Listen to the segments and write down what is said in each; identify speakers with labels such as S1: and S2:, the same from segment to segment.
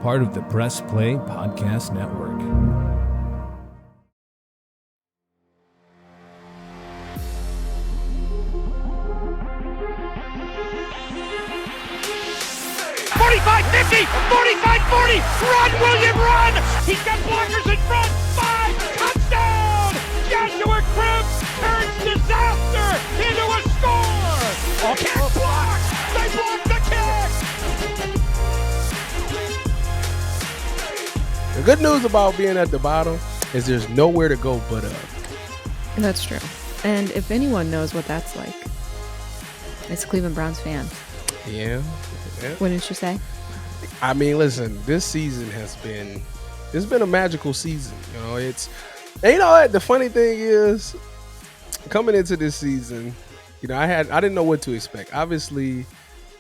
S1: part of the Press Play Podcast Network.
S2: Run, William, run! He's got blockers in front. 5, touchdown! Jaguar Cribbs turns disaster into a score! Kick block! They block the kick!
S3: The good news about being at the bottom is there's nowhere to go but up.
S4: That's true. And if anyone knows what that's like, it's a Cleveland Browns fan.
S3: Yeah.
S4: Wouldn't you say?
S3: I mean, listen, this season it's been a magical season. And you know what? The funny thing is, coming into this season, I didn't know what to expect. Obviously,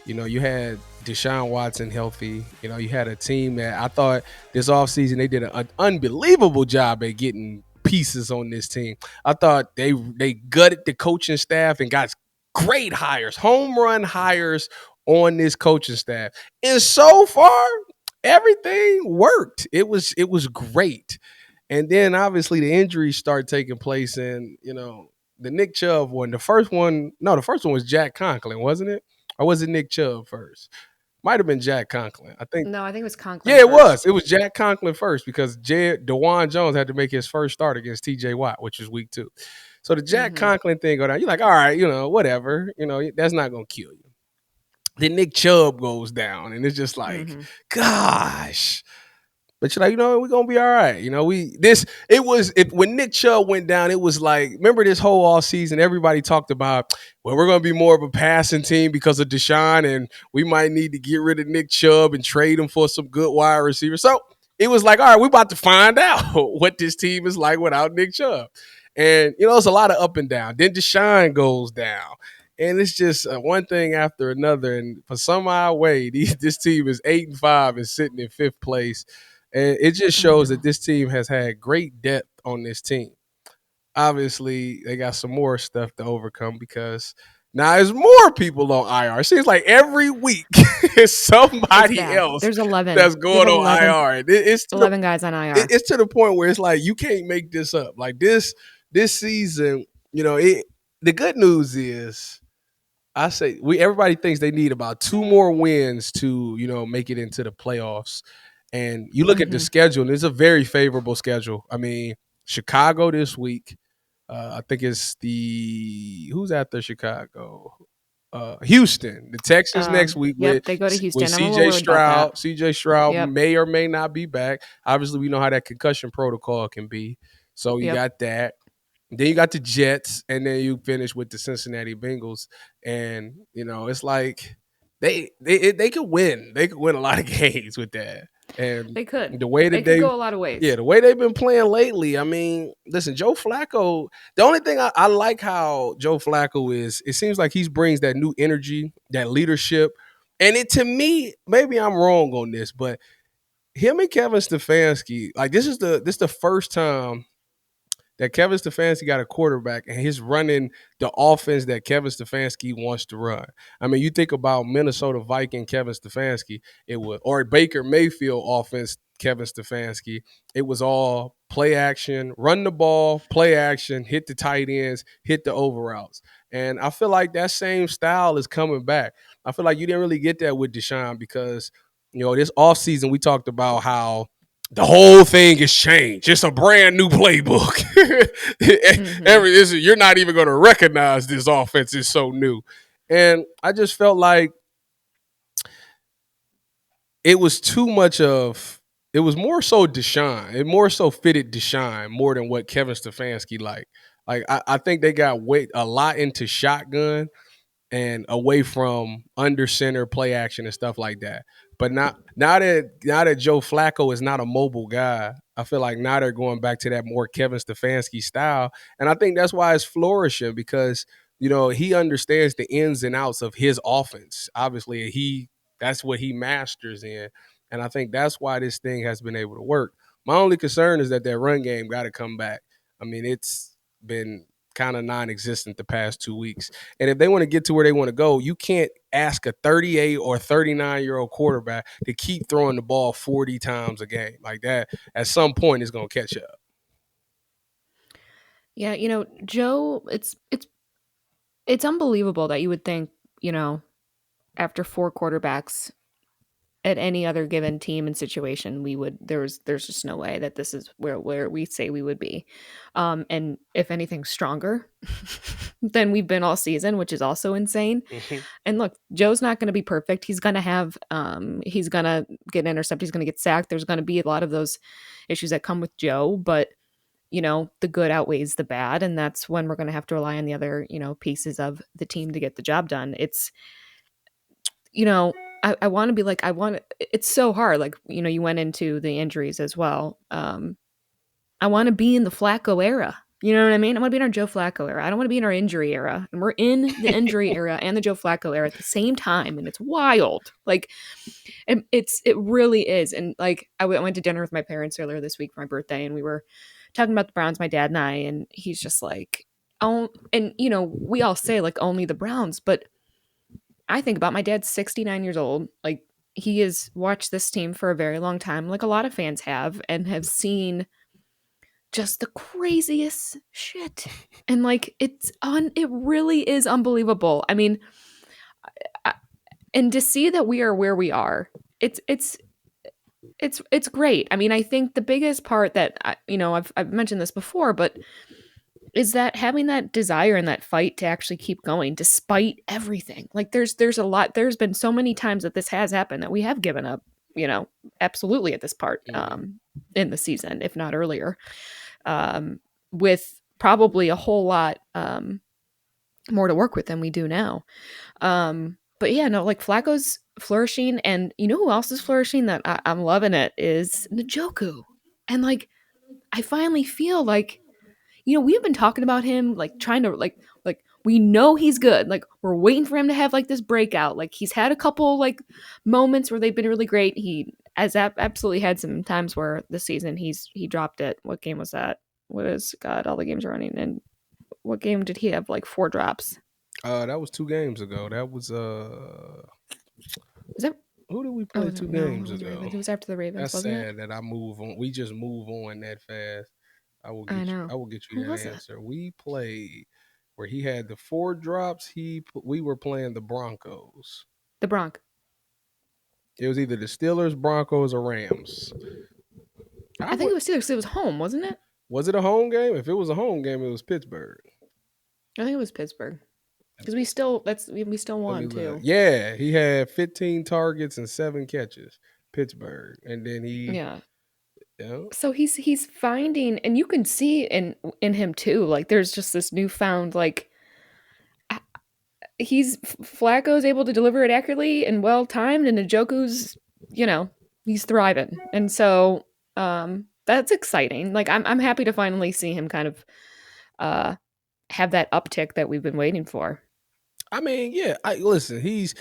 S3: you had Deshaun Watson healthy. You had a team that I thought this offseason they did an unbelievable job at getting pieces on this team. I thought they gutted the coaching staff and got great hires, home run hires on this coaching staff. And so far, everything worked. It was great. And then obviously the injuries start taking place, and the Nick Chubb one. The first one was Jack Conklin, wasn't it? Or was it Nick Chubb first? Might have been Jack Conklin. I think it was Conklin. Yeah, it was. It was Jack Conklin first because DeJuan Jones had to make his first start against TJ Watt, which was week 2. So the Jack Conklin thing go down. You're like, all right, whatever. That's not gonna kill you. Then Nick Chubb goes down, and it's just like, gosh. But you're like, we're gonna be all right. When Nick Chubb went down, it was like, remember this whole all season, everybody talked about, well, we're gonna be more of a passing team because of Deshaun, and we might need to get rid of Nick Chubb and trade him for some good wide receivers. So it was like, all right, we're about to find out what this team is like without Nick Chubb. And it's a lot of up and down. Then Deshaun goes down. And it's just one thing after another. And for some odd way, this team is 8-5 and sitting in 5th place. And it just shows that this team has had great depth on this team. Obviously, they got some more stuff to overcome because now there's more people on IR. It seems like every week it's somebody else.
S4: There's 11
S3: that's going on IR. It's
S4: 11 guys on IR.
S3: It's to the point where it's like you can't make this up. Like this season, the good news is, I say everybody thinks they need about 2 more wins to, make it into the playoffs. And you look at the schedule, and it's a very favorable schedule. I mean, Chicago this week. I think it's who's after Chicago? Houston. The Texans next week
S4: they go to Houston.
S3: With CJ Stroud. CJ Stroud may or may not be back. Obviously, we know how that concussion protocol can be. So you got that. Then you got the Jets, and then you finish with the Cincinnati Bengals. And, it's like they could win. They could win a lot of games with that. And
S4: they could.
S3: The way that
S4: they could go a lot of ways.
S3: Yeah, the way they've been playing lately. I mean, listen, Joe Flacco, the only thing I like how Joe Flacco is, it seems like he brings that new energy, that leadership. And to me, maybe I'm wrong on this, but him and Kevin Stefanski, like this is the first time that Kevin Stefanski got a quarterback and he's running the offense that Kevin Stefanski wants to run. I mean, you think about Minnesota Viking Kevin Stefanski, or Baker Mayfield offense Kevin Stefanski. It was all play action, run the ball, play action, hit the tight ends, hit the over routes. And I feel like that same style is coming back. I feel like you didn't really get that with Deshaun because, this offseason we talked about how the whole thing has changed. It's a brand new playbook. You're not even going to recognize this offense is so new. And I just felt like it was too much of – it was more so Deshaun. It more so fitted Deshaun more than what Kevin Stefanski liked. Like, I think they got a lot into shotgun and away from under center play action and stuff like that. But now that Joe Flacco is not a mobile guy, I feel like now they're going back to that more Kevin Stefanski style. And I think that's why it's flourishing because, he understands the ins and outs of his offense. Obviously, that's what he masters in. And I think that's why this thing has been able to work. My only concern is that run game got to come back. I mean, it's been kind of non-existent the past 2 weeks. And if they want to get to where they want to go, you can't ask a 38 or 39-year-old quarterback to keep throwing the ball 40 times a game like that. At some point, it's going to catch up.
S4: Yeah, Joe, it's unbelievable that you would think, after 4 quarterbacks at any other given team and situation, there's just no way that this is where we say we would be. And if anything, stronger than we've been all season, which is also insane.
S3: Mm-hmm.
S4: And look, Joe's not going to be perfect. He's going to have, he's going to get intercepted. He's going to get sacked. There's going to be a lot of those issues that come with Joe, but the good outweighs the bad. And that's when we're going to have to rely on the other, pieces of the team to get the job done. It's, I want to be like, it's so hard. Like, you went into the injuries as well. I want to be in the Flacco era. You know what I mean? I want to be in our Joe Flacco era. I don't want to be in our injury era. And we're in the injury era and the Joe Flacco era at the same time. And it's wild. Like, it really is. And like, I went to dinner with my parents earlier this week for my birthday, and we were talking about the Browns, my dad and I, and he's just like, oh, and we all say like only the Browns, but I think about my dad's 69 years old. Like, he has watched this team for a very long time, like a lot of fans have, and have seen just the craziest shit. And like, it really is unbelievable. I mean, and to see that we are where we are, it's great. I mean, I think the biggest part that I've mentioned this before, but is that having that desire and that fight to actually keep going despite everything. Like, there's been so many times that this has happened that we have given up, absolutely at this part in the season, if not earlier, with probably a whole lot more to work with than we do now. But yeah, no, like, Flacco's flourishing, and who else is flourishing that I'm loving it is Njoku. And like, I finally feel like, we've been talking about him, like, trying to like we know he's good. Like, we're waiting for him to have like this breakout. Like, he's had a couple like moments where they've been really great. He has absolutely had some times where this season he dropped it. What game was that? God, all the games are running. And what game did he have like 4 drops?
S3: That was 2 games ago. That was
S4: Is that
S3: who did we play 2 games ago?
S4: It was after the Ravens.
S3: That's
S4: wasn't
S3: sad
S4: it?
S3: that I move on. We just move on that fast. I will get you
S4: Who was
S3: that
S4: it?
S3: answer. We played where he had the 4 drops. We were playing the Broncos.
S4: The Bronc.
S3: It was either the Steelers, Broncos, or Rams.
S4: I think it was Steelers because it was home, wasn't it?
S3: Was it a home game? If it was a home game, it was Pittsburgh.
S4: I think it was Pittsburgh. Because we still won too.
S3: Yeah, he had 15 targets and 7 catches. Pittsburgh, and then
S4: Yeah.
S3: Yeah.
S4: So he's finding, and you can see in him too. Like, there's just this newfound, like, Flacco's able to deliver it accurately and well timed, and Njoku's, he's thriving, and so that's exciting. Like, I'm happy to finally see him kind of have that uptick that we've been waiting for.
S3: I mean, yeah. Listen. He's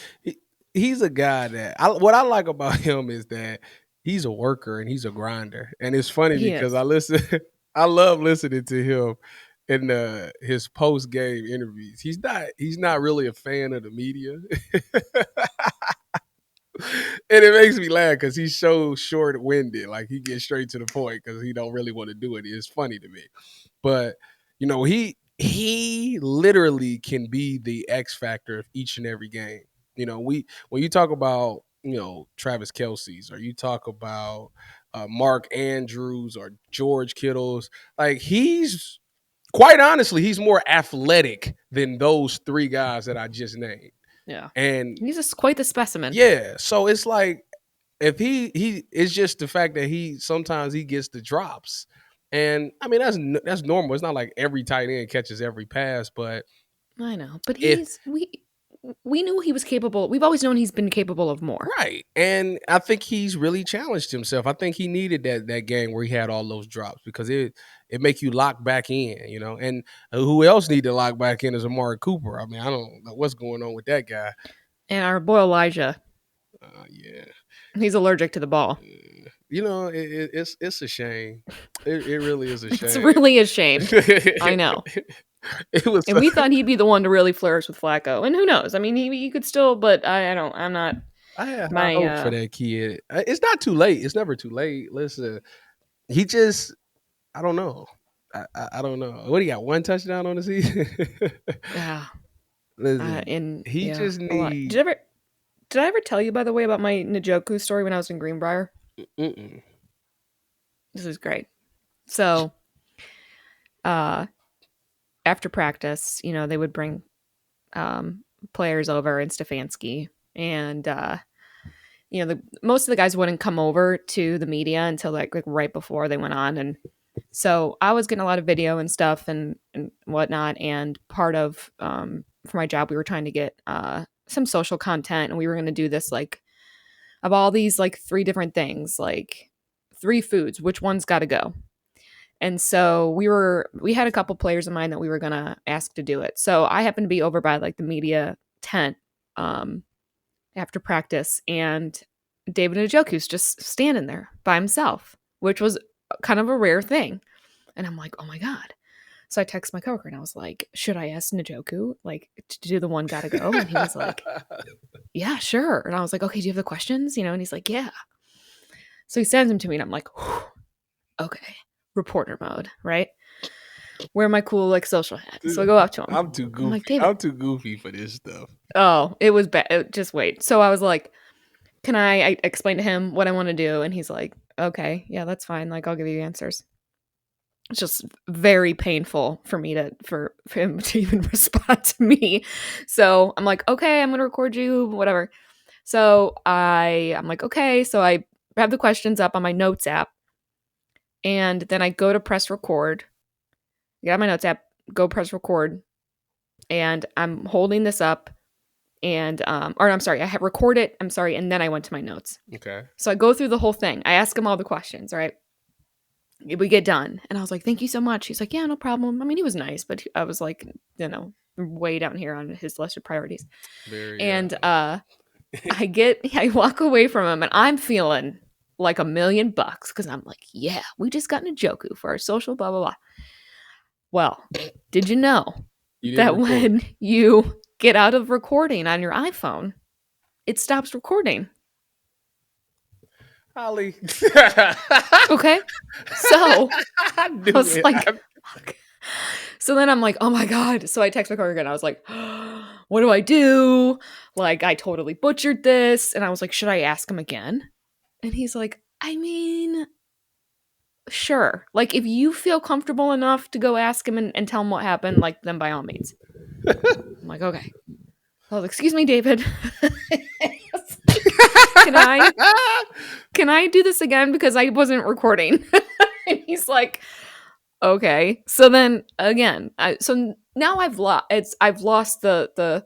S3: a guy that what I like about him is that he's a worker and he's a grinder. And it's funny because I love listening to him in his post game interviews. He's not really a fan of the media. And it makes me laugh because he's so short winded. Like, he gets straight to the point because he don't really want to do it. It's funny to me. But he literally can be the X factor of each and every game. When you talk about Travis Kelce's, or you talk about Mark Andrews or George Kittle's, like, he's quite honestly he's more athletic than those 3 guys that I just named.
S4: Yeah,
S3: and
S4: he's just quite the specimen.
S3: Yeah, so it's like, if he it's just the fact that he sometimes he gets the drops. And I mean, that's normal. It's not like every tight end catches every pass, but
S4: I know. But we knew he was capable. We've always known he's been capable of more.
S3: Right. And I think he's really challenged himself. I think he needed that game where he had all those drops, because it make you lock back in, And who else need to lock back in is Amari Cooper. I mean, I don't know what's going on with that guy.
S4: And our boy Elijah.
S3: Yeah.
S4: He's allergic to the ball.
S3: It's a shame. It really is a shame.
S4: It's really a shame. I know.
S3: It was.
S4: And we thought he'd be the one to really flourish with Flacco. And who knows? I mean, he could still, but I'm not.
S3: I had high
S4: My
S3: hope for that kid. It's not too late. It's never too late. Listen, he just. I don't know. I don't know. What, he got one touchdown on the season?
S4: yeah.
S3: Listen, he just
S4: a lot.
S3: needs.
S4: Did I ever tell you, by the way, about my Njoku story when I was in Greenbrier?
S3: Mm-mm.
S4: This is great. So, after practice, they would bring players over and Stefanski, and most of the guys wouldn't come over to the media until like right before they went on, and so I was getting a lot of video and stuff and whatnot. And part of for my job, we were trying to get some social content, and we were going to do this like of all these like 3 different things, like 3 foods, which one's got to go. And so we had a couple players in mind that we were going to ask to do it. So I happened to be over by like the media tent after practice, and David Njoku's just standing there by himself, which was kind of a rare thing. And I'm like, oh my God. So I text my coworker and I was like, should I ask Njoku like to do the one gotta go? And he was like, yeah, sure. And I was like, okay, do you have the questions? And he's like, yeah. So he sends them to me and I'm like, okay, reporter mode, right? Wear my cool like social hat. So I go up to him.
S3: I'm too goofy.
S4: Like,
S3: I'm too goofy for this stuff.
S4: Oh, it was bad. Just wait. So I was like, can I explain to him what I want to do? And he's like, okay, yeah, that's fine. Like, I'll give you answers. It's just very painful for me for him to even respond to me. So I'm like, okay, I'm going to record you, whatever. So I'm like, okay. So I have the questions up on my notes app, and then I go to press record. I got my notes app, go press record, and I'm holding this up, and I'm sorry, I have record it. I'm sorry, and then I went to my notes.
S3: Okay.
S4: So I go through the whole thing. I ask him all the questions. All right. We get done, and I was like, thank you so much. He's like, yeah, no problem. I mean, he was nice, but I was like, way down here on his list of priorities. I walk away from him, and I'm feeling like $1 million because I'm like, yeah, we just got Njoku for our social, blah, blah, blah. Well, did you know that when you get out of recording on your iPhone, it stops recording?
S3: Holly.
S4: Okay. So
S3: I
S4: was like, fuck. So then I'm like, oh my God. So I text my coworker and I was like, what do I do? Like, I totally butchered this. And I was like, should I ask him again? And he's like, I mean, sure. Like, if you feel comfortable enough to go ask him and tell him what happened, like, then by all means. I'm like, okay. I was like, excuse me, David. Can I do this again? Because I wasn't recording. And he's like, okay. So then again, so now I've lost the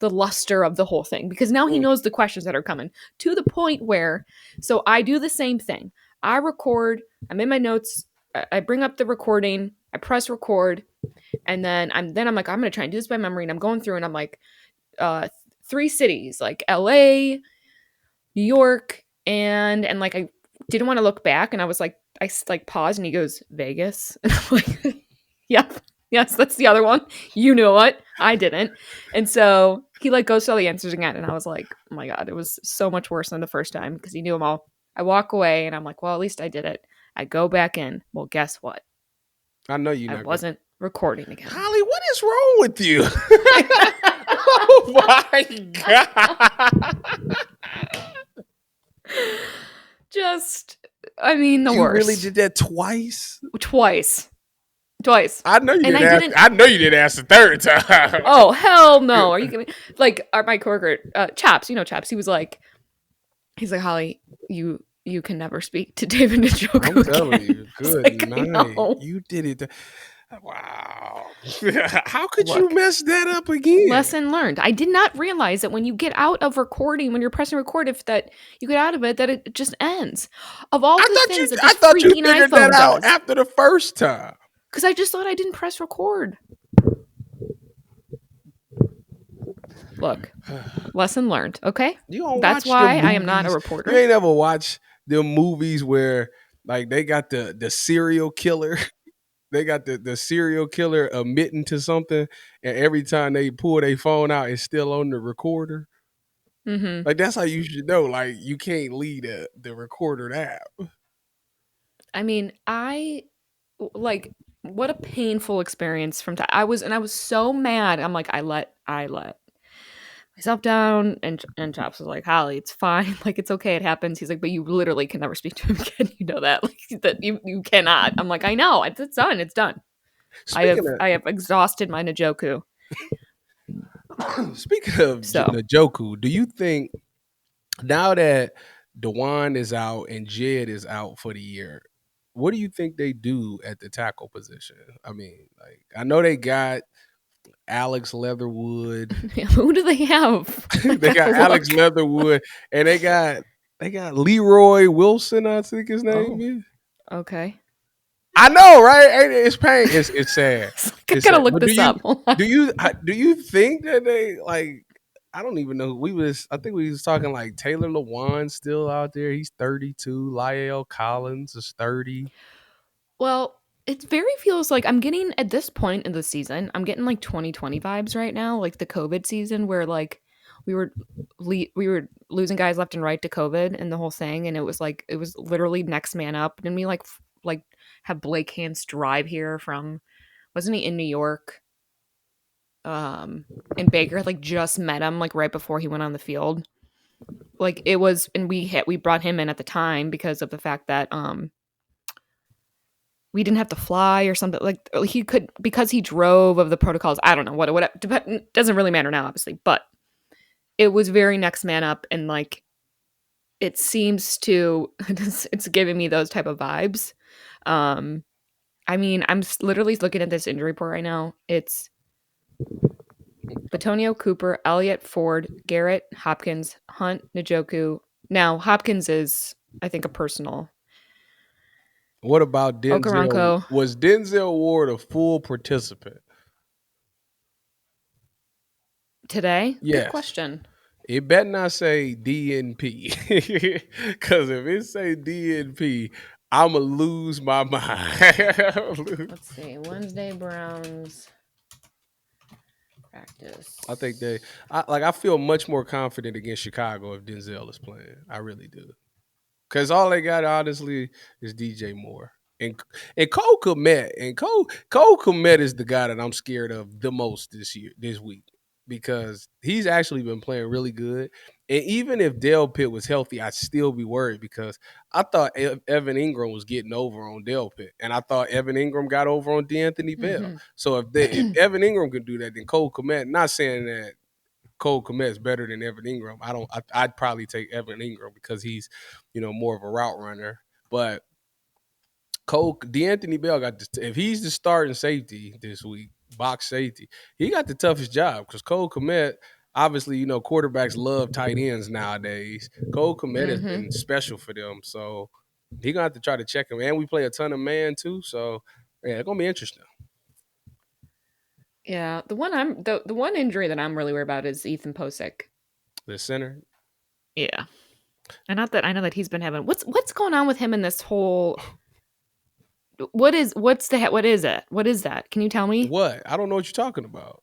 S4: luster of the whole thing, because now he knows the questions that are coming, to the point where, so I do the same thing. I record, I'm in my notes, I bring up the recording, I press record, and then I'm like, I'm going to try and do this by memory. And I'm going through and I'm like, 3 cities, like LA, New York, and like, I didn't want to look back, and I was like, I like paused, and he goes, Vegas. And I'm like, yep, yes, that's the other one. You knew it, I didn't. And so he like goes through all the answers again, and I was like, oh my God, it was so much worse than the first time because he knew them all. I walk away, and I'm like, well, at least I did it. I go back in. Well, guess what?
S3: I know you.
S4: I wasn't recording again.
S3: Holly, what is wrong with you? Oh my God.
S4: Just, I mean, the worst.
S3: You really did that twice?
S4: Twice.
S3: I know you didn't. I know you didn't ask the third time.
S4: Oh, hell no! Are you kidding me? Like, my coworker, Chaps, Chaps. He's like, Holly, you can never speak to David Njoku
S3: I'm telling you, good
S4: like,
S3: night. You did it. Wow. How could you mess that up again?
S4: Lesson learned. I did not realize that when you get out of recording, when you're pressing record, if that you get out of it, that it just ends. Of all the things that this freaking iPhone does.
S3: After the first time.
S4: Because I just thought I didn't press record. Look, lesson learned. Okay, that's why I am not a reporter.
S3: You ain't ever watched the movies where like they got the serial killer they got the serial killer admitting to something, and every time they pull their phone out, it's still on the recorder.
S4: Mm-hmm.
S3: Like that's how you should know. Like you can't leave the recorder app.
S4: I mean, like what a painful experience from I was so mad. I'm like, I let myself down, and Chops was like, Holly, it's fine. Like it's okay, it happens. He's like, but you literally can never speak to him again. You know that. Like that you cannot. I'm like, I know. It's done. It's done.
S3: Speaking
S4: I have exhausted my Najoku.
S3: of speaking of
S4: So
S3: Njoku, do you think now that Dewan is out and Jed is out for the year, what do you think they do at the tackle position? I mean, like I know they got Alex Leatherwood.
S4: who do they have? I
S3: They
S4: gotta
S3: got Alex
S4: look.
S3: Leatherwood, and they got Leroy Wilson. I think his name
S4: Oh,
S3: is.
S4: okay.
S3: I know, right? It's pain. It's sad.
S4: I
S3: It's
S4: gotta
S3: sad.
S4: look
S3: But do
S4: this
S3: you
S4: up. Hold on.
S3: do you do you think that they like? I don't even know. I think we was talking like Taylor Lewan still out there. He's 32. Lyle Collins is 30.
S4: Well, it very feels like I'm getting at this point in the season, I'm getting like 2020 vibes right now, like the COVID season where like we were we were losing guys left and right to COVID and the whole thing, and it was literally next man up. And we like have Blake Hans drive here from, wasn't he in New York? And Baker like just met him like right before he went on the field. Like it was, and we brought him in at the time because of the fact that we didn't have to fly or something, like he could, because he drove of the protocols. I don't know what doesn't really matter now, obviously, but it was very next man up, and like it seems to it's giving me those type of vibes. um I mean, I'm literally looking at this injury report right now. It's Batonio, Cooper, Elliott, Ford, Garrett, Hopkins, Hunt, Njoku. Now Hopkins is, I think, a personal.
S3: What about Denzel?
S4: Okaranko
S3: Was Denzel Ward a full participant?
S4: today. Good
S3: Yes.
S4: question.
S3: It better not say DNP. Because if it say DNP, I'ma lose my mind.
S4: Let's see. Wednesday Browns practice.
S3: I think I feel much more confident against Chicago if Denzel is playing. I really do. Because all they got honestly is DJ Moore. And Cole Kmet. And Cole Kmet is the guy that I'm scared of the most this week. Because he's actually been playing really good. And even if Dale Pitt was healthy, I'd still be worried because I thought Evan Ingram was getting over on Dale Pitt. And I thought Evan Ingram got over on D'Anthony Bell.
S4: Mm-hmm.
S3: So if Evan Ingram could do that, then Cole Kmet, not saying that Cole Kmet's better than Evan Ingram. I'd probably take Evan Ingram because he's, more of a route runner. But D'Anthony Bell if he's the starting safety this week, box safety, he got the toughest job because Cole Kmet, obviously, quarterbacks love tight ends nowadays. Cole Kmet has
S4: Mm-hmm.
S3: been special for them. So he's gonna have to try to check him. And we play a ton of man too. So yeah, it's gonna be interesting.
S4: Yeah, the one injury that I'm really worried about is Ethan Posick.
S3: The center.
S4: Yeah, and not that I know that he's been having what's going on with him in this whole. What is it? What is that? Can you tell me
S3: What? I don't know what you're talking about.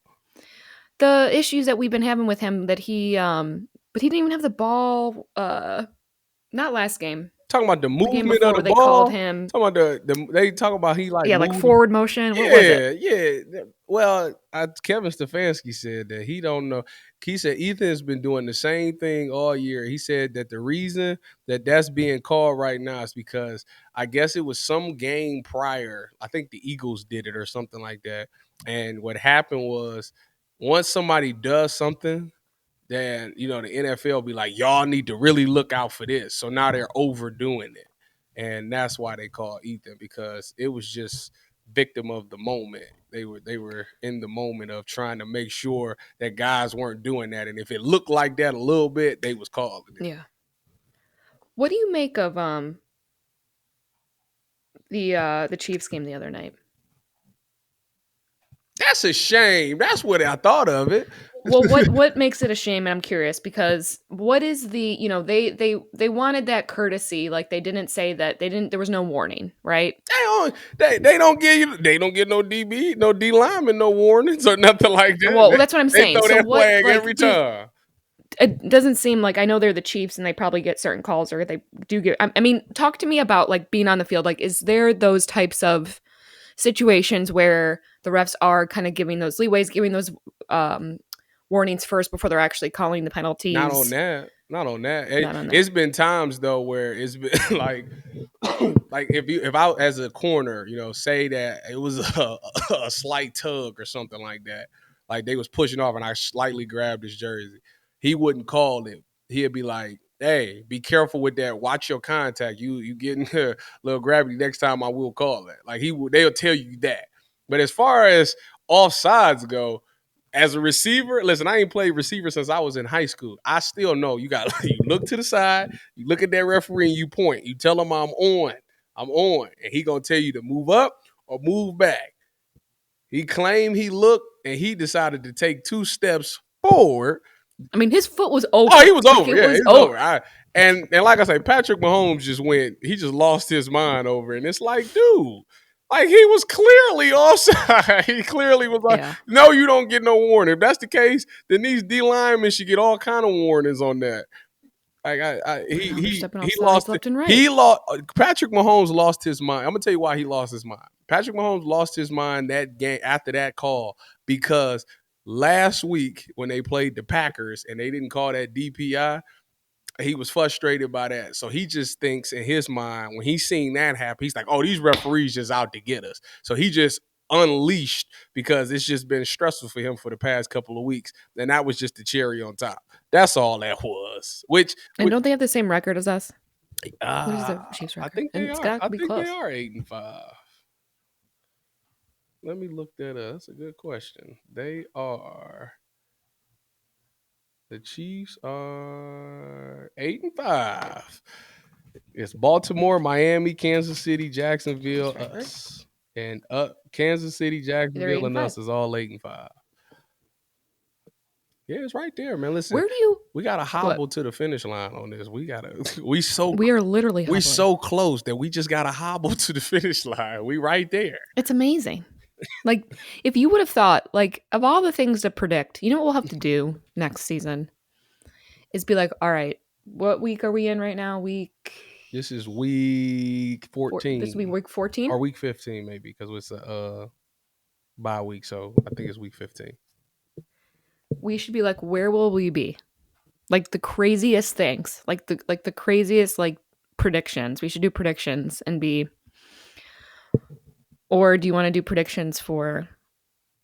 S4: the issues that we've been having with him? That but he didn't even have the ball. Not last game.
S3: Talking about the
S4: The game
S3: movement of
S4: before
S3: the
S4: they called
S3: ball.
S4: him.
S3: Talking about they talk about he like
S4: Yeah, like
S3: moved.
S4: forward motion. What was it?
S3: Yeah. Well, Kevin Stefanski said that he don't know. He said Ethan has been doing the same thing all year. He said that the reason that that's being called right now is because I guess it was some game prior. I think the Eagles did it or something like that. And what happened was once somebody does something, then the NFL be like, y'all need to really look out for this. So now they're overdoing it. And that's why they call Ethan, because it was just victim of the moment. They were in the moment of trying to make sure that guys weren't doing that. And if it looked like that a little bit, they was calling it.
S4: Yeah. What do you make of the Chiefs game the other night?
S3: That's a shame. That's what I thought of it.
S4: Well, what makes it a shame? And I'm curious because what is the they wanted that courtesy, like they didn't say that there was no warning, right?
S3: They don't get no DB, no D lineman, no warnings or nothing like that.
S4: Well, that's what I'm
S3: They
S4: saying.
S3: throw
S4: So
S3: that
S4: what
S3: flag every time.
S4: It doesn't seem like I know they're the Chiefs and they probably get certain calls or they do get. I mean, talk to me about like being on the field. Like, is there those types of situations where the refs are kind of giving those leeways, giving those warnings first before they're actually calling the penalties?
S3: Not on that. Not on that.
S4: Not on
S3: It's been times though where it's been like if I as a corner, say that it was a slight tug or something like that, like they was pushing off and I slightly grabbed his jersey, he wouldn't call it. He'd be like, "Hey, be careful with that. Watch your contact. You getting a little gravity next time. I will call that." Like they'll tell you that. But as far as offsides go, as a receiver, listen, I ain't played receiver since I was in high school. I still know you look to the side, you look at that referee and you point. You tell him I'm on. And he gonna tell you to move up or move back. He claimed he looked and he decided to take 2 steps forward.
S4: I mean, his foot was over.
S3: Oh, he was over.
S4: Like,
S3: Yeah, he was over. And like I say, Patrick Mahomes he just lost his mind over it. And it's like, dude, like he was clearly offside. He clearly was like, no, you don't get no warning. If that's the case, then these D linemen should get all kind of warnings on that. Like he lost left and right. Patrick Mahomes lost his mind. I'm gonna tell you why he lost his mind. Patrick Mahomes lost his mind that game after that call because last week when they played the Packers and they didn't call that DPI, he was frustrated by that. So he just thinks in his mind, when he's seen that happen, he's like, oh, these referees just out to get us. So he just unleashed because it's just been stressful for him for the past couple of weeks. And that was just the cherry on top. That's all that was.
S4: Don't they have the same record as us?
S3: What is the Chiefs record? I think they are. I think they are 8-5. Let me look that up. That's a good question. They are. The Chiefs are 8-5. It's Baltimore, Miami, Kansas City, Jacksonville, us. And Kansas City, Jacksonville, and us is all 8-5. Yeah, it's right there, man. Listen, we gotta hobble to the finish line on this. We are literally hobbling. We so close that we just gotta hobble to the finish line. We right there.
S4: It's amazing. Like, if you would have thought, like, of all the things to predict, you know what we'll have to do next season is be like, all right, what week are we in right now?
S3: This is week 14.
S4: This will be week 14?
S3: Or week 15, maybe, because it's a bye week. So I think it's week 15.
S4: We should be like, where will we be? Like the craziest things, like the craziest like predictions. We should do predictions and be. Or do you want to do predictions for?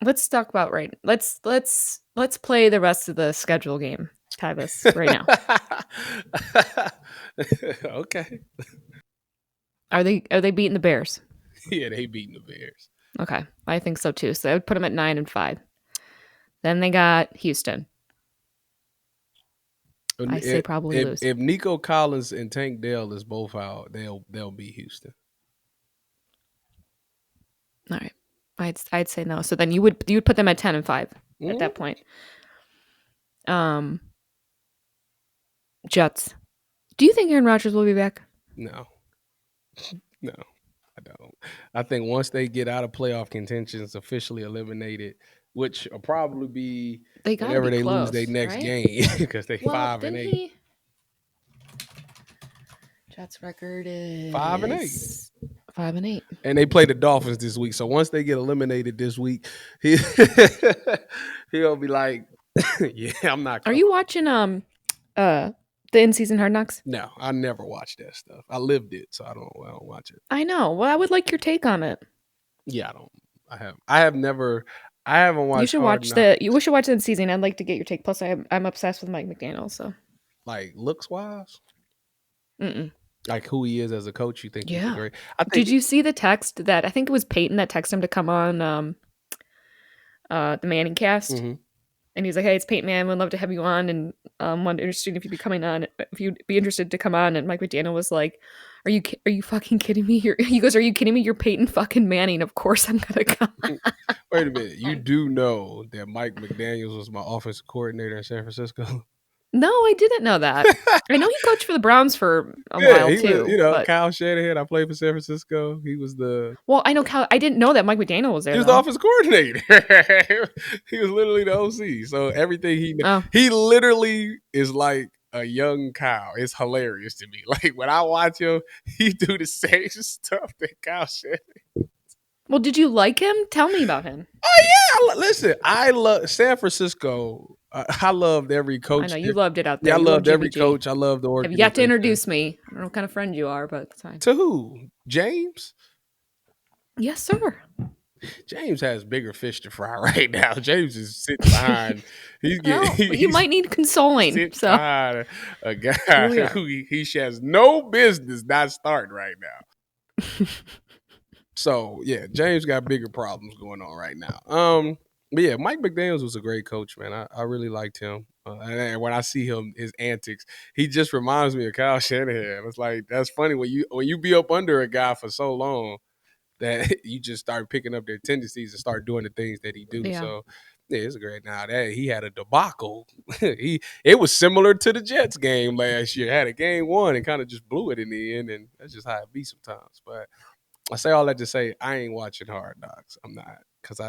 S4: Let's talk about Let's play the rest of the schedule game, Tyvis, right
S3: now. Okay.
S4: Are they beating the Bears?
S3: Yeah, they beating the Bears.
S4: Okay, I think so too. So I would put them at 9-5. Then they got Houston. I say probably lose.
S3: If Nico Collins and Tank Dell is both out, they'll beat Houston.
S4: All right, I'd say no. So then you would put them at 10-5 at that point. Jets. Do you think Aaron Rodgers will be back?
S3: No, I don't. I think once they get out of playoff contentions, officially eliminated, which will probably be whenever they lose their next game because they 5-8.
S4: Jets record is
S3: 5-8.
S4: 5-8.
S3: And they play the Dolphins this week. So once they get eliminated this week, he'll be like, yeah, I'm not.
S4: Are you watching the in-season Hard Knocks?
S3: No, I never watched that stuff. I lived it, so I don't watch it.
S4: I know. Well, I would like your take on it.
S3: Yeah, I haven't watched.
S4: You should watch the in-season. I'd like to get your take. Plus, I'm obsessed with Mike McDaniel. So,
S3: like looks wise, like who he is as a coach. You think?
S4: Yeah.
S3: He's great.
S4: Did you see the text that I think it was Peyton that texted him to come on the Manning cast?
S3: Mm-hmm.
S4: And he's like, "Hey, it's Peyton, man. Would love to have you on, and interested if you'd be coming on. If you'd be interested to come on." And Mike McDaniel was like, Are you fucking kidding me? He goes, are you kidding me? You're Peyton fucking Manning. Of course I'm gonna come.
S3: Wait a minute. You do know that Mike McDaniels was my offensive coordinator in San Francisco?
S4: No, I didn't know that. I know he coached for the Browns for a
S3: Yeah,
S4: while
S3: he
S4: too.
S3: was,
S4: But
S3: Kyle Shanahan. I played for San Francisco. He was
S4: I know I didn't know that Mike McDaniel was there.
S3: the
S4: Though.
S3: offensive coordinator. He was literally the OC. So everything
S4: Oh,
S3: he literally is like a young Kyle. It's hilarious to me. Like when I watch him, he do the same stuff that Kyle Shanahan.
S4: well, did you like him? Tell me about him.
S3: Oh yeah, listen. I love San Francisco. I loved every coach.
S4: I know you loved it out
S3: Yeah,
S4: there.
S3: I
S4: You
S3: loved
S4: love
S3: every
S4: JBG.
S3: coach. I loved the
S4: Have
S3: organization.
S4: yet to introduce me. I don't know what kind of friend you are, but it's fine.
S3: To who? James?
S4: Yes, sir.
S3: James has bigger fish to fry right now. James is sitting behind. He's getting.
S4: You might need consoling.
S3: Sitting
S4: So
S3: behind a guy who he has no business not starting right now. So yeah, James got bigger problems going on right now. But yeah, Mike McDaniels was a great coach, man. I really liked him. And when I see him, his antics, he just reminds me of Kyle Shanahan. It's like that's funny when you be up under a guy for so long that you just start picking up their tendencies and start doing the things that he do.
S4: Yeah.
S3: So yeah, it's great. Now that he had a debacle, it was similar to the Jets game last year. Had a game one and kind of just blew it in the end, and that's just how it be sometimes. But I say all that to say I ain't watching Hard Knocks. I'm not because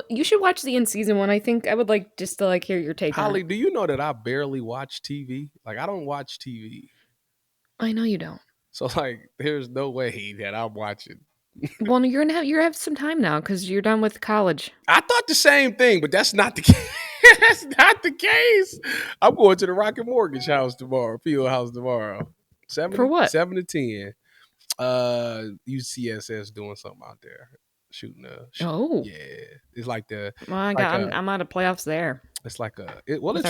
S4: you should watch the in season one. I think I would like just to like hear your take on
S3: Holly,
S4: it.
S3: do you know that I barely watch TV? Like I don't watch TV.
S4: I know you don't.
S3: So like there's no way that I'm watching.
S4: Well, you're gonna have some time now because you're done with college.
S3: I thought the same thing, but that's not the case. That's not the case. I'm going to the Rocket Mortgage House tomorrow, Field House tomorrow.
S4: For what?
S3: 7 to 10. UCSS doing something out there. Shooting
S4: Oh.
S3: yeah. It's like the
S4: Well, I'm out of playoffs there.
S3: it's like
S4: With our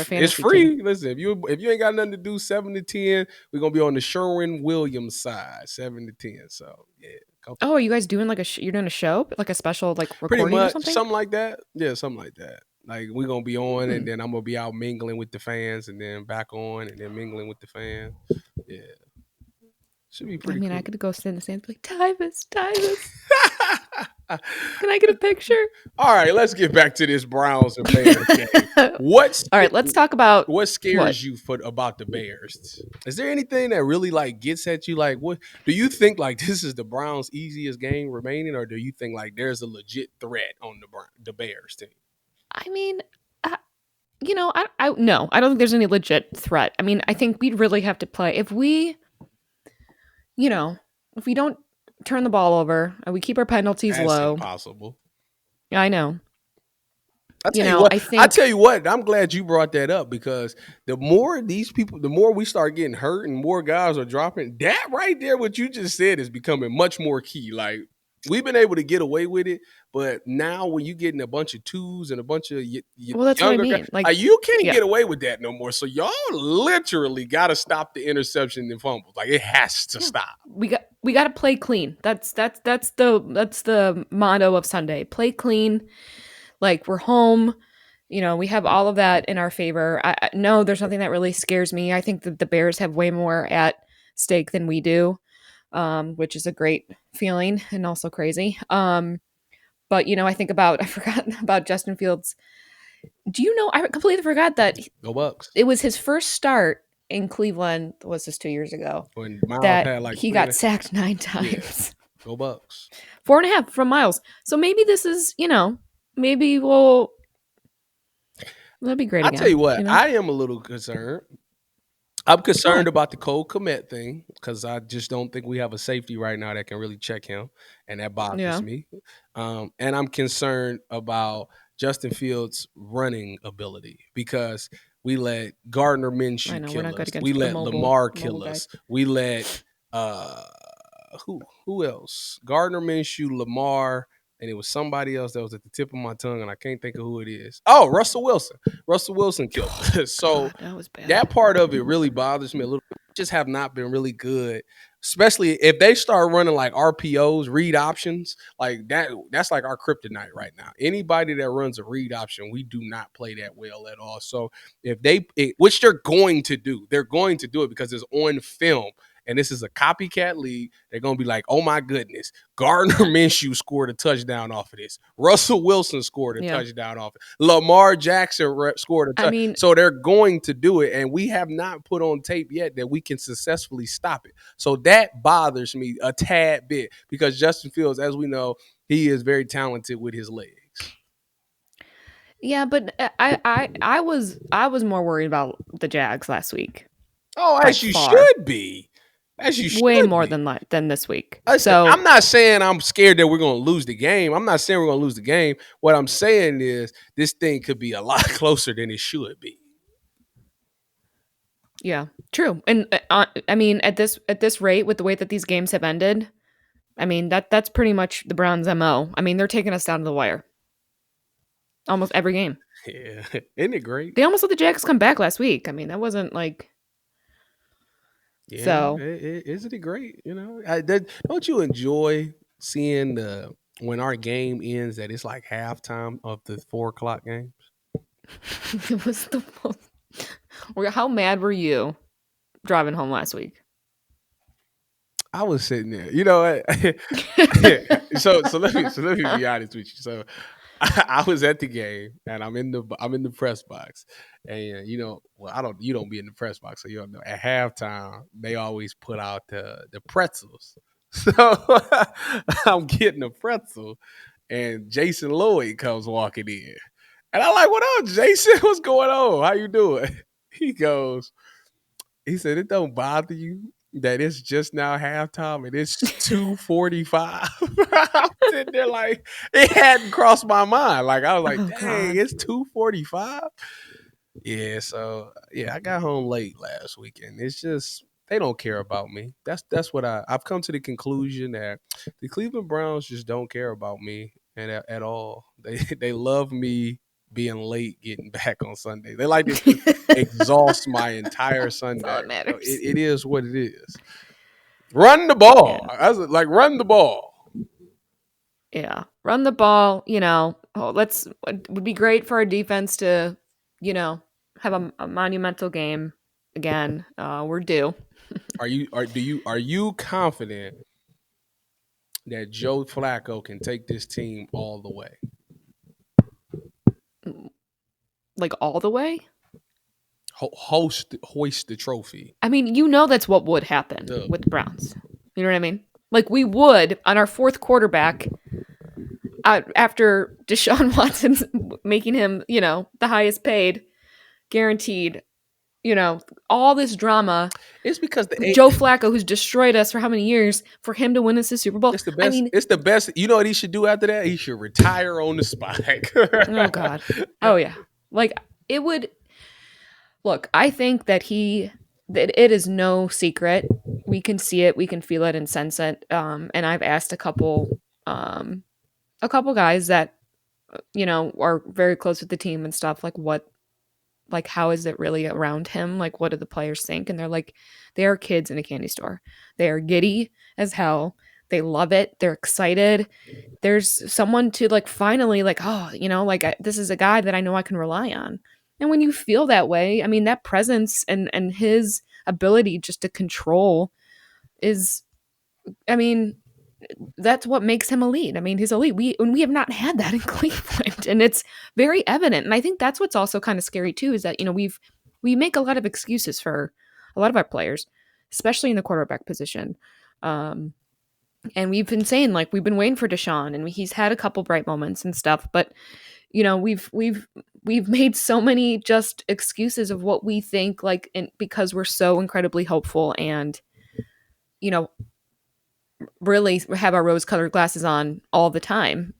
S3: it's
S4: fantasy
S3: free.
S4: team.
S3: Listen, if you ain't got nothing to do, 7 to 10, we're gonna be on the Sherwin Williams side, 7 to 10. So yeah.
S4: Oh, are you guys doing like you're doing a show, like a special like recording
S3: Pretty much
S4: or something?
S3: something like that. Yeah, something like that. Like we're gonna be on, and
S4: Hmm.
S3: then I'm gonna be out mingling with the fans, and then back on, and then mingling with the fans. Yeah, should be pretty.
S4: I
S3: Cool.
S4: could go sit in the stands like Tyvis. Can I get a picture?
S3: All right, let's get back to this Browns and Bears game. All
S4: right, let's talk about
S3: what scares you about the Bears. Is there anything that really like gets at you? Like, what do you think? Like, this is the Browns' easiest game remaining, or do you think like there's a legit threat on the Bears team?
S4: I mean, no, I don't think there's any legit threat. I mean, I think we'd really have to play if we don't turn the ball over and we keep our penalties
S3: That's
S4: low.
S3: impossible.
S4: I know.
S3: I tell you what, I'm glad you brought that up because the more we start getting hurt and more guys are dropping, that right there, what you just said is becoming much more key. Like we've been able to get away with it, but now when you getting a bunch of twos and a bunch of
S4: that's what I mean.
S3: guys,
S4: Like
S3: you can't get away with that no more. So y'all literally got to stop the interception and fumbles. Like it has to stop.
S4: We got to play clean. That's the motto of Sunday. Play clean. Like we're home. We have all of that in our favor. No, there's nothing that really scares me. I think that the Bears have way more at stake than we do, which is a great feeling and also crazy. But I forgot about Justin Fields. Do you know? I completely forgot that
S3: Go Bucks.
S4: it was his first start in Cleveland. Was this 2 years ago?
S3: When Miles
S4: that
S3: had like
S4: he got sacked 9 times.
S3: Yeah. Go Bucks.
S4: 4.5 from Miles. So maybe this is, maybe that'll be great.
S3: I'll tell you what, I am a little concerned. I'm concerned about the Cole Kmet thing because I just don't think we have a safety right now that can really check him, and that bothers me. And I'm concerned about Justin Fields' running ability because we let Gardner Minshew kill us. We let Lamar kill us. We let who else? Gardner Minshew, Lamar, and it was somebody else that was at the tip of my tongue, and I can't think of who it is. Oh, Russell Wilson. Russell Wilson killed us. So
S4: God, that was bad.
S3: That part of it really bothers me a little bit. Just have not been really good, especially if they start running like RPOs, read options, like that. That's like our kryptonite right now. Anybody that runs a read option, we do not play that well at all. So if which they're going to do it because it's on film. and this is a copycat league, they're going to be like, oh my goodness, Gardner Minshew scored a touchdown off of this. Russell Wilson scored a touchdown off it. Lamar Jackson scored a touchdown.
S4: I mean,
S3: so they're going to do it, and we have not put on tape yet that we can successfully stop it. So that bothers me a tad bit because Justin Fields, as we know, he is very talented with his legs.
S4: yeah, but I was more worried about the Jags last week.
S3: Oh, as you
S4: far.
S3: should be. As you should
S4: way more
S3: be.
S4: than this week.
S3: Listen,
S4: So
S3: I'm not saying I'm scared that we're going to lose the game. I'm not saying we're going to lose the game. What I'm saying is this thing could be a lot closer than it should be.
S4: yeah, true. And I mean, at this rate, with the way that these games have ended, I mean that's pretty much the Browns' MO. I mean, they're taking us down to the wire almost every game.
S3: Yeah, isn't it great?
S4: They almost let the Jags come back last week. I mean, that wasn't like.
S3: Yeah,
S4: so
S3: isn't it great? You know, don't you enjoy seeing when our game ends that it's like halftime of the 4:00 game?
S4: it was the most. How mad were you driving home last week?
S3: I was sitting there, you know. so let me be honest with you. So I was at the game and I'm in the press box, and you don't be in the press box, so you don't know. At halftime, they always put out the pretzels, so I'm getting a pretzel, and Jason Lloyd comes walking in, and I'm like, "What up, Jason? What's going on? How you doing?" He said, "It don't bother you that it's just now halftime and it's 2:45." I'm sitting there like it hadn't crossed my mind. Like I was like, dang, it's 2:45. Yeah, so yeah, I got home late last weekend. It's just they don't care about me. That's what I've come to the conclusion that the Cleveland Browns just don't care about me and at all. They love me being late getting back on Sunday. They like to exhaust my entire Sunday.
S4: That's all that matters.
S3: It is what it is. Run the ball.
S4: Yeah.
S3: I was like, run the ball.
S4: Yeah, run the ball. It would be great for our defense to, have a monumental game again. We're due.
S3: Are you confident that Joe Flacco can take this team all the way?
S4: Like all the way?
S3: Hoist the trophy.
S4: I mean, that's what would happen with the Browns. You know what I mean? Like we would on our fourth quarterback after Deshaun Watson's making him, the highest paid, guaranteed, all this drama.
S3: It's because
S4: Joe Flacco, who's destroyed us for how many years, for him to win us the Super Bowl.
S3: It's the best. It's the best. You know what he should do after that? He should retire on the spot.
S4: Oh God. Oh yeah. Like it would. Look, I think that it is no secret. We can see it, we can feel it and sense it. And I've asked a couple guys that, are very close with the team and stuff, like how is it really around him? Like, what do the players think? And they're like, they are kids in a candy store. They are giddy as hell. They love it. They're excited. There's someone to finally this is a guy that I know I can rely on. And when you feel that way, I mean, that presence and his ability just to control is, I mean, that's what makes him elite. I mean, he's elite. We have not had that in Cleveland, and it's very evident. And I think that's what's also kind of scary too, is that, we make a lot of excuses for a lot of our players, especially in the quarterback position. And we've been saying, we've been waiting for Deshaun, and he's had a couple bright moments and stuff, but we've made so many just excuses of what we think, because we're so incredibly hopeful and, really have our rose-colored glasses on all the time.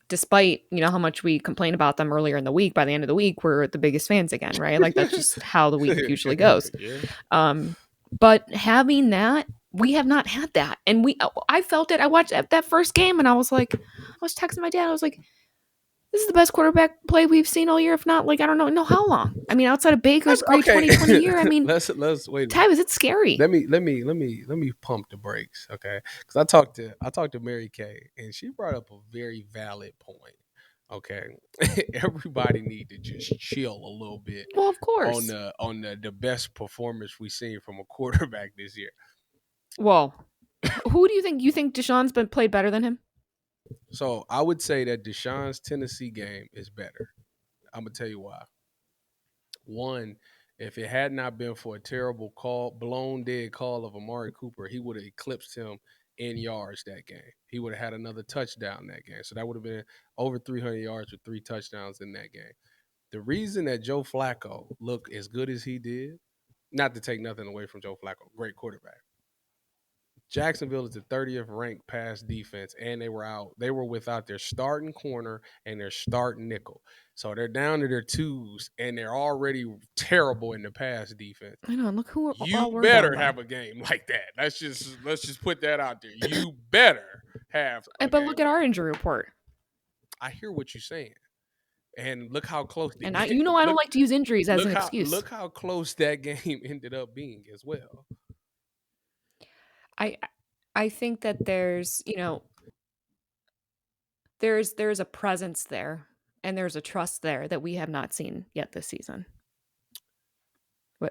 S4: Despite, how much we complain about them earlier in the week, by the end of the week, we're the biggest fans again, right? Like that's just how the week usually goes.
S3: Yeah.
S4: But having that, we have not had that. And I felt it. I watched that first game and I was texting my dad. I was like, this is the best quarterback play we've seen all year. If not, I don't know how long. I mean, outside of Baker's great 2020 year. I mean,
S3: let's wait.
S4: Tyvis, it's scary.
S3: Let me pump the brakes, okay? Because I talked to Mary Kay, and she brought up a very valid point. Okay, everybody need to just chill a little bit
S4: Well, of
S3: on
S4: course.
S3: the best performance we've seen from a quarterback this year.
S4: Well, who do you think Deshaun's been played better than him?
S3: So I would say that Deshaun's Tennessee game is better. I'm gonna tell you why. One, if it had not been for a terrible call, blown dead call of Amari Cooper, he would have eclipsed him in yards that game. He would have had another touchdown that game. So that would have been over 300 yards with 3 touchdowns in that game. The reason that Joe Flacco looked as good as he did, not to take nothing away from Joe Flacco, great quarterback. Jacksonville is the 30th ranked pass defense, and they were without their starting corner and their starting nickel. So they're down to their twos, and they're already terrible in the pass defense.
S4: I know. Look who
S3: You
S4: all we're down
S3: better
S4: by.
S3: have a game like that. Let's just put that out there. You better have a
S4: But
S3: game
S4: look at
S3: like
S4: our
S3: that.
S4: injury report.
S3: I hear what you're saying, and look how close
S4: And I don't
S3: look
S4: like to use injuries as an excuse.
S3: look how close that game ended up being as well.
S4: I I think that there's a presence there and there's a trust there that we have not seen yet this season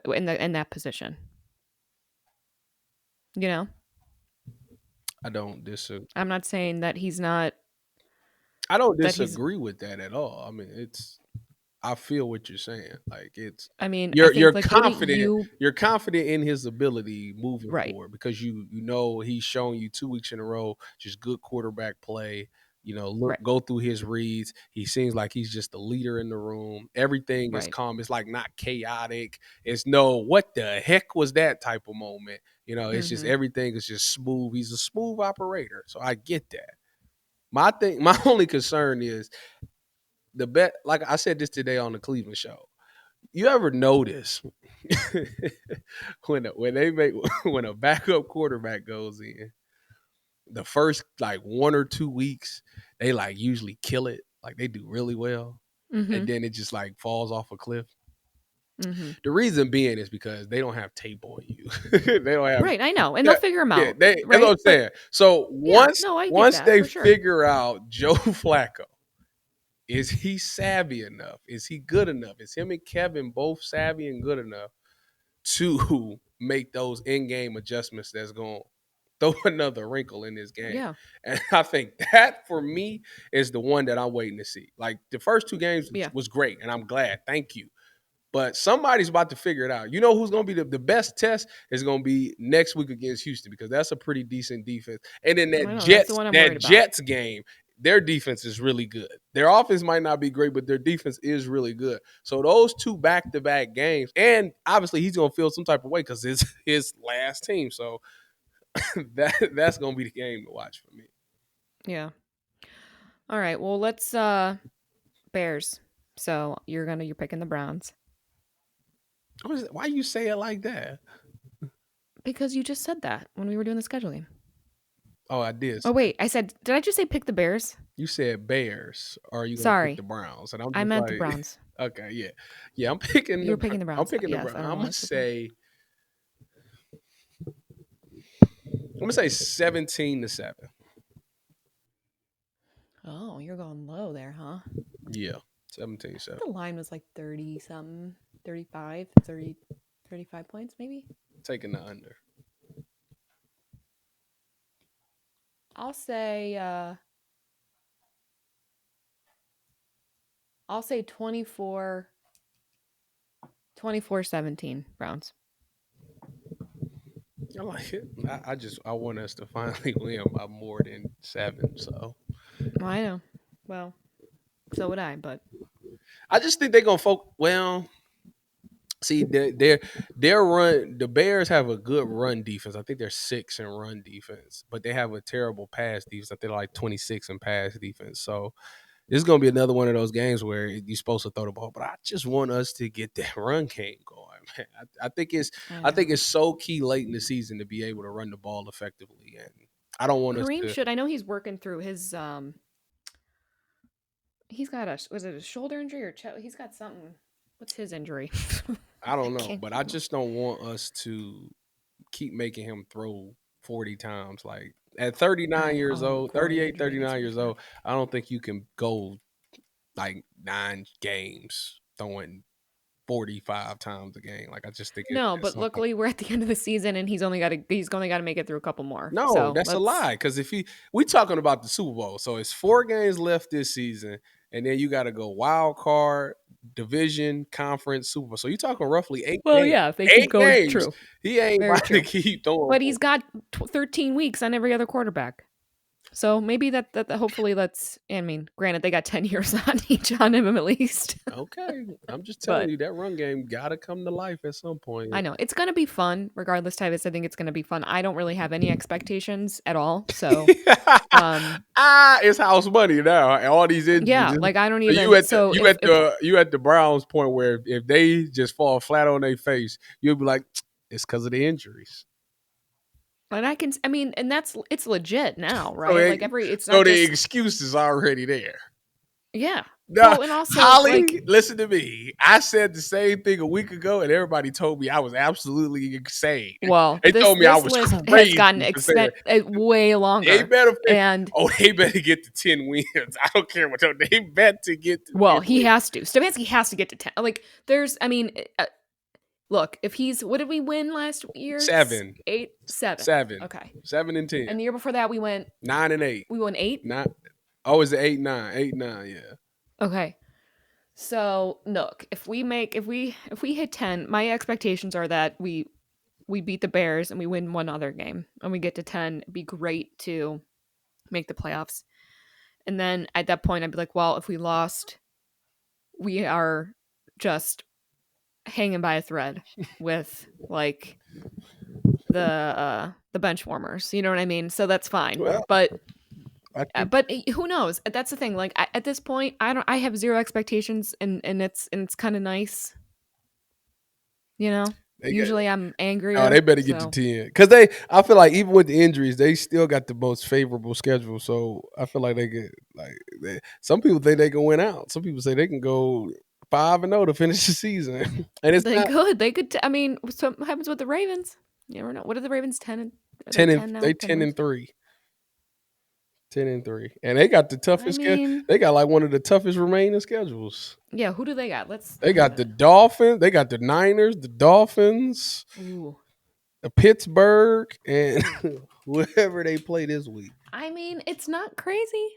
S4: in that position. You know,
S3: I don't disagree.
S4: I'm not saying that he's not
S3: I don't
S4: that he's.
S3: disagree with that at all. I mean, I feel what you're saying. Like
S4: I mean, I
S3: you're
S4: think like wouldn't
S3: confident.
S4: you
S3: You're confident in his ability moving
S4: right,
S3: forward because you know he's shown you 2 weeks in a row just good quarterback play. You know, look,
S4: right,
S3: go through his reads. He seems like he's just the leader in the room. Everything is
S4: right.
S3: calm. It's like not chaotic. It's no what the heck was that type of moment. You know, it's just
S4: Mm-hmm.
S3: everything is just smooth. He's a smooth operator. So I get that. My only concern is the bet. Like I said this today on the Cleveland show. You ever notice when they make when a backup quarterback goes in, the first like 1 or 2 weeks, they like usually kill it, like they do really well,
S4: Mm-hmm.
S3: and then it just like falls off a cliff.
S4: Mm-hmm.
S3: The reason being is because they don't have tape on you. They don't have
S4: Right, I know. And they'll
S3: yeah,
S4: figure him
S3: yeah,
S4: out,
S3: that's what
S4: right?
S3: I'm
S4: But
S3: saying. So
S4: yeah,
S3: once
S4: no, I get
S3: once
S4: that
S3: they
S4: for sure.
S3: figure out Joe Flacco, is he savvy enough? Is he good enough? Is him and Kevin both savvy and good enough to make those in-game adjustments that's going to throw another wrinkle in this game?
S4: Yeah.
S3: And I think that for me is the one that I'm waiting to see. Like the first 2 games
S4: Yeah.
S3: was great, and I'm glad. Thank you. But somebody's about to figure it out. You know who's going to be the best test is going to be next week against Houston because that's a pretty decent defense. And then
S4: I know, that's the one I'm worried
S3: that
S4: about.
S3: Jets game, their defense is really good. Their offense might not be great, but their defense is really good. So those two back-to-back games, and obviously he's going to feel some type of way because it's his last team. So that's going to be the game to watch for me.
S4: Yeah. All right. Well, let's Bears. So you're picking the Browns.
S3: Why you say it like that?
S4: Because you just said that when we were doing the scheduling.
S3: Oh, I did.
S4: Oh wait, did I just say pick the Bears?
S3: You said Bears, or are you going to pick the
S4: Sorry.
S3: Browns? And I'm
S4: I
S3: just
S4: meant the
S3: like,
S4: Browns.
S3: okay, yeah, yeah. I'm picking
S4: You're picking the
S3: I'm
S4: Browns.
S3: picking the
S4: Yes,
S3: Browns.
S4: I don't know why I said that.
S3: I'm gonna say 17-7.
S4: Oh, you're going low there, huh?
S3: Yeah, 17-7.
S4: The line was like 30 something, 35, 30, 35 points maybe.
S3: Taking the under.
S4: I'll say 24 17 Browns.
S3: I like it. I want us to finally win by more than 7. So
S4: Well, I know. Well, so would I, but
S3: I just think they're gonna focus. Well, see, their run. The Bears have a good run defense. I think they're 6 in run defense, but they have a terrible pass defense. I think they're like 26 in pass defense. So this is gonna be another one of those games where you're supposed to throw the ball, but I just want us to get that run game going, man. I think it's so key late in the season to be able to run the ball effectively, and I don't want us
S4: Kareem
S3: to.
S4: should. I know he's working through his. He's got was it a shoulder injury or he's got something. What's his injury?
S3: I don't know,
S4: Can't
S3: but
S4: keep
S3: I
S4: him.
S3: just don't want us to keep making him throw 40 times. Like at 39
S4: I
S3: years
S4: the
S3: old,
S4: groin
S3: 38,
S4: injury. That's
S3: 39
S4: for
S3: years
S4: sure.
S3: old, I don't think you can go like 9 games, throwing 45 times a game. Like I just think
S4: No,
S3: at
S4: but
S3: some point.
S4: luckily we're at the end of the season and he's only got to make it through a couple more.
S3: No,
S4: So
S3: that's a lie. Because if we talking about the Super Bowl, so it's 4 games left this season, and then you got to go wild card, division, conference, Super Bowl. So you talking roughly 8
S4: well,
S3: games.
S4: yeah, if they keep
S3: 8
S4: going,
S3: games.
S4: true,
S3: He ain't
S4: very
S3: about to
S4: true.
S3: keep throwing.
S4: But he's got 13 weeks on every other quarterback. So maybe that hopefully that's. I mean, granted, they got 10 years on each on him at least.
S3: Okay, I'm just telling
S4: But
S3: you that run game got to come to life at some point.
S4: I know it's gonna be fun, regardless. Tyvis, I think it's gonna be fun. I don't really have any expectations at all. So,
S3: It's house money now. And all these injuries.
S4: yeah, like I don't
S3: So
S4: even.
S3: you at
S4: So
S3: you at the Browns point where if they just fall flat on their face, you'll be like, it's because of the injuries.
S4: and I can, I mean, and it's legit now, right?
S3: So
S4: Like it's
S3: so
S4: not
S3: the
S4: just
S3: excuse is already there.
S4: yeah.
S3: Now,
S4: Well, and also
S3: Holly,
S4: like
S3: listen to me. I said the same thing a week ago, and everybody told me I was absolutely insane.
S4: well,
S3: They
S4: this
S3: told me I
S4: this
S3: was
S4: list has
S3: crazy
S4: gotten
S3: for saying
S4: way
S3: they
S4: longer,
S3: better.
S4: and
S3: They better get to 10 wins. I don't care what they bet to get to.
S4: well,
S3: 10
S4: he
S3: wins.
S4: has to. Stefanski has to get to 10. Like there's, I mean, look, if he's what did we win last year?
S3: 7,
S4: 8, 7.
S3: 7,
S4: Okay.
S3: 7 and 10,
S4: And the year before that, we went
S3: 9 and 8.
S4: We won 8.
S3: Not. Oh, is it 8, 9, 8, 9? Yeah.
S4: Okay. So look, if we hit 10, my expectations are that we beat the Bears and we win one other game and we get to 10. It'd be great to make the playoffs. And then at that point, I'd be like, well, if we lost, we are just hanging by a thread with like the bench warmers. You know what I mean? So that's fine.
S3: Well,
S4: but
S3: I
S4: but who knows? That's the thing. Like at this point, I have zero expectations, and it's kind of nice. You know. Usually I'm angry.
S3: Oh, they better get to 10 because I feel like even with the injuries, they still got the most favorable schedule. So I feel like they get some people think they can win out. Some people say they can go 5-0 to finish the season, and it's
S4: They could. I mean, what happens with the Ravens? You never know. What are the Ravens 10 and
S3: 10 and 10 and 3. 10 and 3, and they got the toughest. They got like one of the toughest remaining schedules.
S4: Yeah, who do they got?
S3: They got the Dolphins. They got the Niners, the Dolphins,
S4: Ooh.
S3: the Pittsburgh, and whoever they play this week.
S4: I mean, it's not crazy.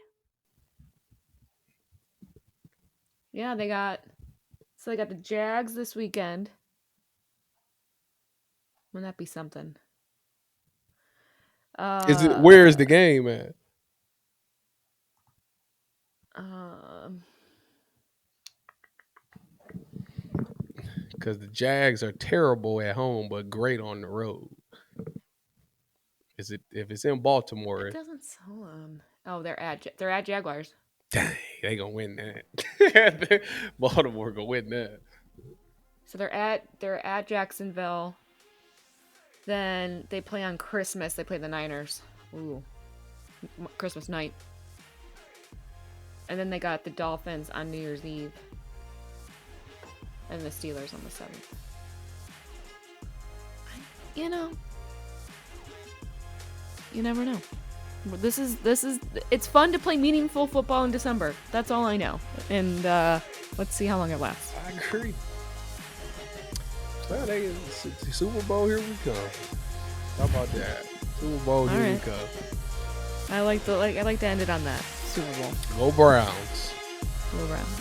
S4: Yeah, they got the Jags this weekend. Wouldn't that be something?
S3: Where is the game at? Because the Jags are terrible at home, but great on the road. Is it if it's in Baltimore?
S4: It doesn't hold on. Oh, they're at Jaguars.
S3: Dang, they gonna win that. Baltimore gonna win that.
S4: So they're at Jacksonville. Then they play on Christmas. They play the Niners. Ooh, Christmas night. And then they got the Dolphins on New Year's Eve. And the Steelers on the 7th. You never know. This is it's fun to play meaningful football in December. That's all I know. And let's see how long it lasts.
S3: I agree. Well, Super Bowl, here we come. How about that? Super Bowl, here we come.
S4: I like to end it on that. Super Bowl.
S3: Go Browns.
S4: Go Browns.